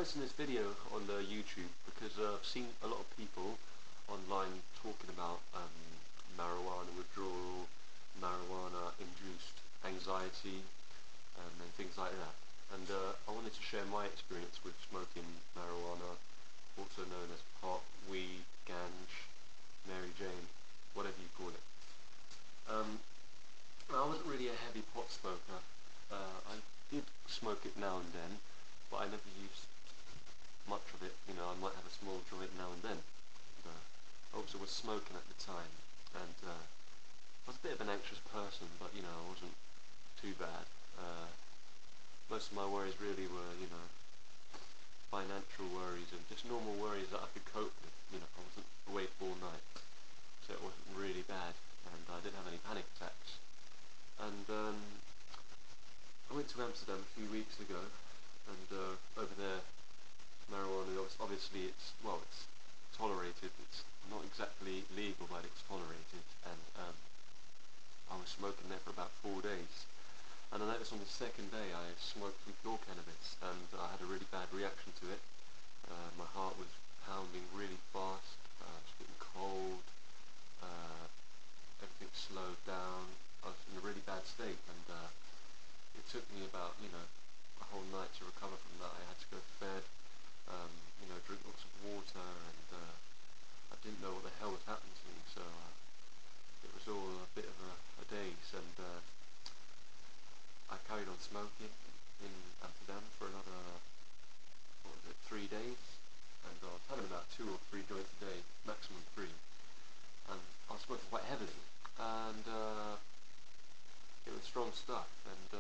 posting this video on YouTube because I've seen a lot of people online talking about marijuana withdrawal, marijuana-induced anxiety, and things like that. And I wanted to share my experience with smoking marijuana, also known as pot, weed, ganj, Mary Jane, whatever you call it. I wasn't really a heavy pot smoker. I did smoke it now and then, but I never used much of it. You know, I might have a small joint now and then. And, I also was smoking at the time, and I was a bit of an anxious person, but you know, I wasn't too bad. Most of my worries really were, you know, financial worries and just normal worries that I could cope with. You know, I wasn't awake all night, so it wasn't really bad, and I didn't have any panic attacks. And I went to Amsterdam a few weeks ago, and over there, marijuana, obviously it's tolerated. It's not exactly legal, but it's tolerated, and I was smoking there for about 4 days. And I noticed on the second day I smoked some pure cannabis, and I had a really bad reaction to it. My heart was pounding really fast, I was getting cold, everything slowed down. I was in a really bad state, and it took me about, you know, a whole night to recover from that. I had to go to bed, you know, drink lots of water, and I didn't know what the hell was happening to me, so it was all a bit of a daze, and I carried on smoking in Amsterdam for another, 3 days, and I was having about 2 or 3 joints a day, maximum 3, and I was smoking quite heavily, and it was strong stuff, and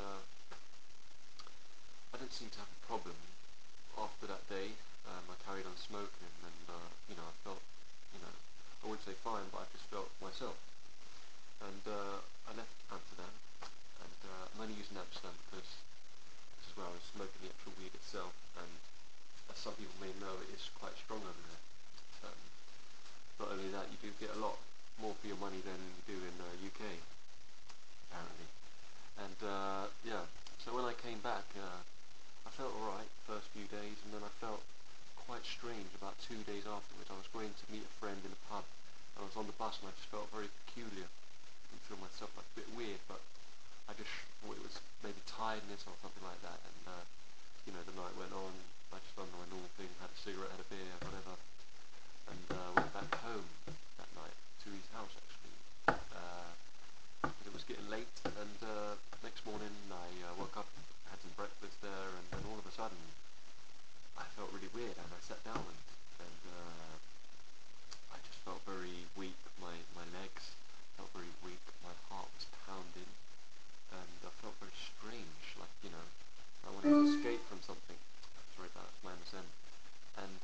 I didn't seem to have a problem after that day. I carried on smoking, and you know, I felt, you know, I wouldn't say fine, but I just felt myself. And I left Amsterdam, and I'm only using Amsterdam because this is where I was smoking the actual weed itself, and as some people may know, it is quite strong over there. Not only that, you do get a lot more for your money than you do in UK, apparently. And yeah, so when I came back, I felt alright the first few days, and then I felt quite strange about 2 days afterwards. I was going to meet a friend in a pub, and I was on the bus, and I just felt very peculiar. I didn't feel myself, like a bit weird, but I just thought it was maybe tiredness or something like that. And you know, the night went on, I just done my normal thing, had a cigarette, had a beer, whatever, and went back home that night to his house, actually. It was getting late, and next morning I woke up, had some breakfast there, and then all of a sudden I felt really weird, and I sat down, and I just felt very weak. My legs felt very weak, my heart was pounding, and I felt very strange, like, you know, I wanted to escape from something. Sorry, that's my MSN. And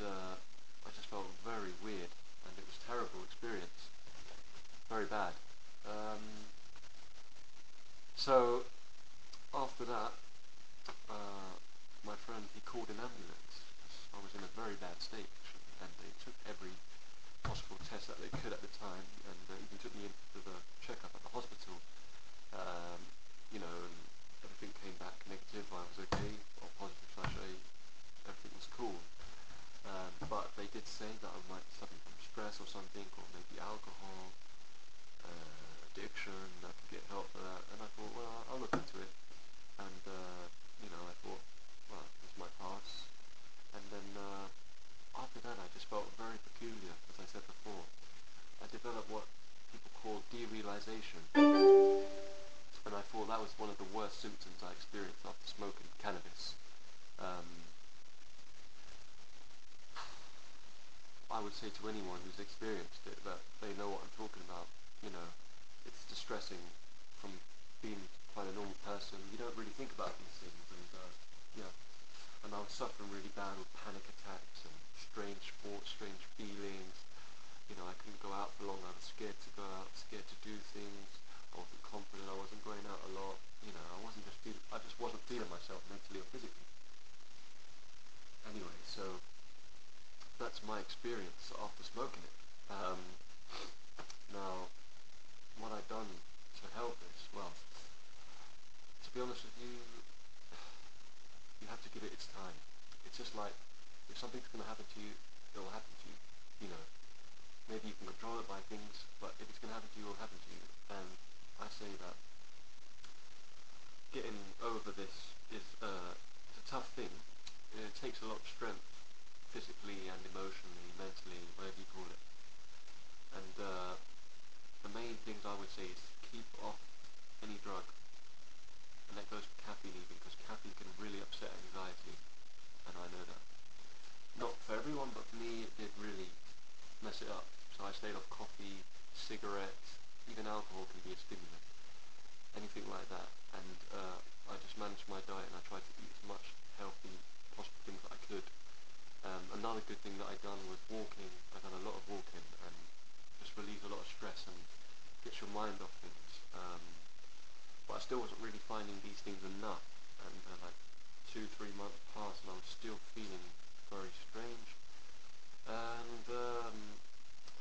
I just felt very weird, and it was a terrible experience, very bad. So after that, my friend, he called an ambulance. I was in a very bad state, actually, and they took every possible test that they could at the time, and even took me in for the checkup at the hospital. You know, and everything came back negative. I was okay, or positive/A. Everything was cool. But they did say that I might be suffering from stress or something, or maybe alcohol, addiction, I could get help for that. And I thought, well, I'll look into it. And, you know, I thought, well, this might pass. And then after that, I just felt very peculiar, as I said before. I developed what people call derealization. And I thought that was one of the worst symptoms I experienced after smoking cannabis. I would say to anyone who's experienced it that they know what I'm talking about. You know, it's distressing. From being quite a normal person, you don't really think about these things, and yeah. And I was suffering really bad with panic attacks and strange thoughts, strange feelings. You know, I couldn't go out for long. I was scared to go out, scared to do things. I wasn't confident. I wasn't going out a lot. You know, I just wasn't feeling myself mentally or physically. Anyway, so that's my experience after smoking it. Now, what I've done to help this, well, to be honest with you, you have to give it its time. It's just like if something's going to happen to you, it will happen to you. You know, maybe you can control it by things, but if it's going to happen to you, it will happen to you. And I say that getting over this is it's a tough thing. It takes a lot of strength, physically and emotionally, mentally, whatever you call it. And the main things I would say is keep off any drug, and that goes for caffeine even, because caffeine can really upset anxiety, and I know that. Not for everyone, but for me, it did really mess it up. So I stayed off coffee, cigarettes, even alcohol can be a stimulant, anything like that. And I just managed my diet, and I tried to eat as much healthy possible things that I could. Another good thing that I done was walking. I done a lot of walking, and just relieves a lot of stress and gets your mind off things. But I still wasn't really finding these things enough, and like 2-3 months passed, and I was still feeling very strange. And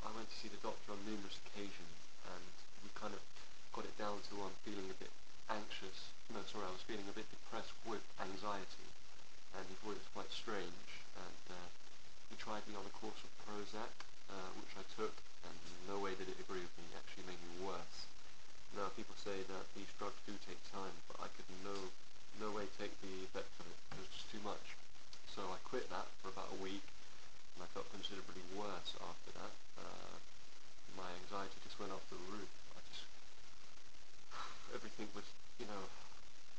I went to see the doctor on numerous occasions, and we kind of got it down to I'm feeling a bit anxious. No, sorry, I was feeling a bit depressed with anxiety, and he thought it was quite strange. And he tried me on a course of Prozac, which I took, and no way did it agree with me. It actually made me worse. Now, people say that these drugs do take time, but I could no way take the effects of it. It was just too much. So I quit that for about a week, and I felt considerably worse after that. My anxiety just went off the roof. Everything was,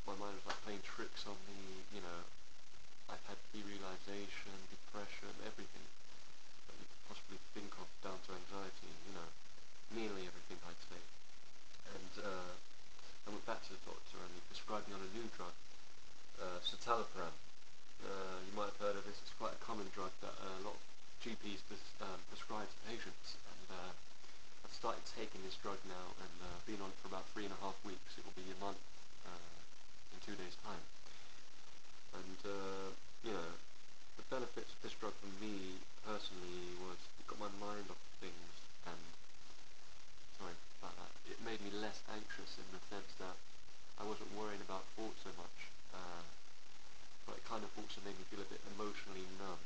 my mind was like playing tricks on me. I had derealization, depression, everything that you could possibly think of down to anxiety. Nearly everything, I'd say. And I went back to the doctor, and he prescribed me on a new drug, citalopram. You might have heard of this. It's quite a common drug that a lot of GPs prescribe to patients. And I've started taking this drug now, and been on it for about 3.5 weeks. It will be a month in 2 days' time. And the benefits of this drug for me personally was it got my mind off things, and sorry about that. It made me less anxious in the sense that I wasn't worrying about thoughts so much. But it kind of also made me feel a bit emotionally numb.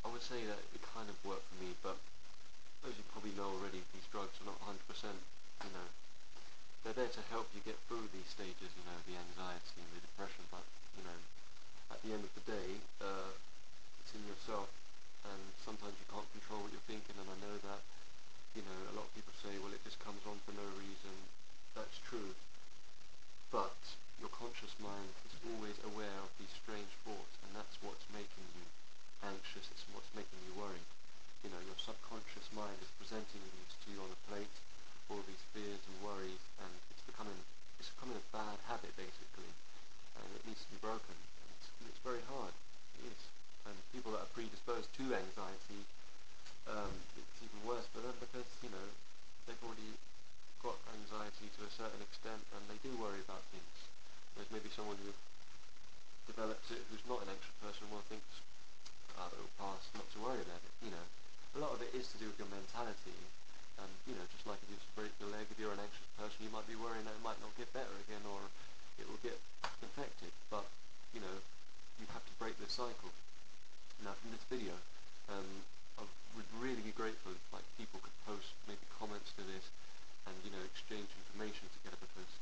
I would say that it kind of worked for me, but as you probably know already, these drugs are not 100%, they're there to help you get through these stages, the anxiety and the depression, but, at the end of the day, it's in yourself, and sometimes you can't control what you're thinking, and I know that, a lot of people say, well, it just comes on for no reason. That's true, but your conscious mind is always aware of these strange thoughts, and that's what's making you anxious, it's what's making you worried. Your subconscious mind is presenting these to you on a plate, all these fears and worries, and it's becoming a bad habit, basically, and it needs to be broken, and it's very hard. It is. And people that are predisposed to anxiety, it's even worse for them, because they've already got anxiety to a certain extent, and they do worry about things. There's maybe someone who develops it who's not an anxious person, well, thinks, it'll pass, not to worry about it. A lot of it is to do with your mentality, and just like if you break your leg, if you're an anxious person, you might be worrying that it might not get better again, or it will get infected. But you have to break this cycle. Now, from this video, I would really be grateful if people could post maybe comments to this, and exchange information together, because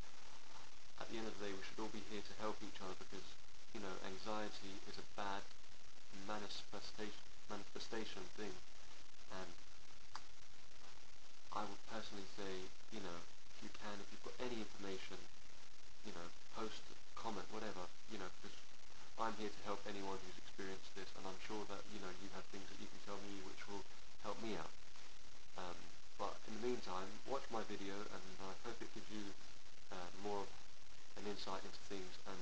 at the end of the day, we should all be here to help each other, because anxiety is a bad manifestation thing, and I would personally say, if you can, if you've got any information, post, comment, whatever, because I'm here to help anyone who's experienced this, and I'm sure that, you have things that you can tell me which will help me out. But in the meantime, watch my video, and I hope it gives you more of an insight into things, and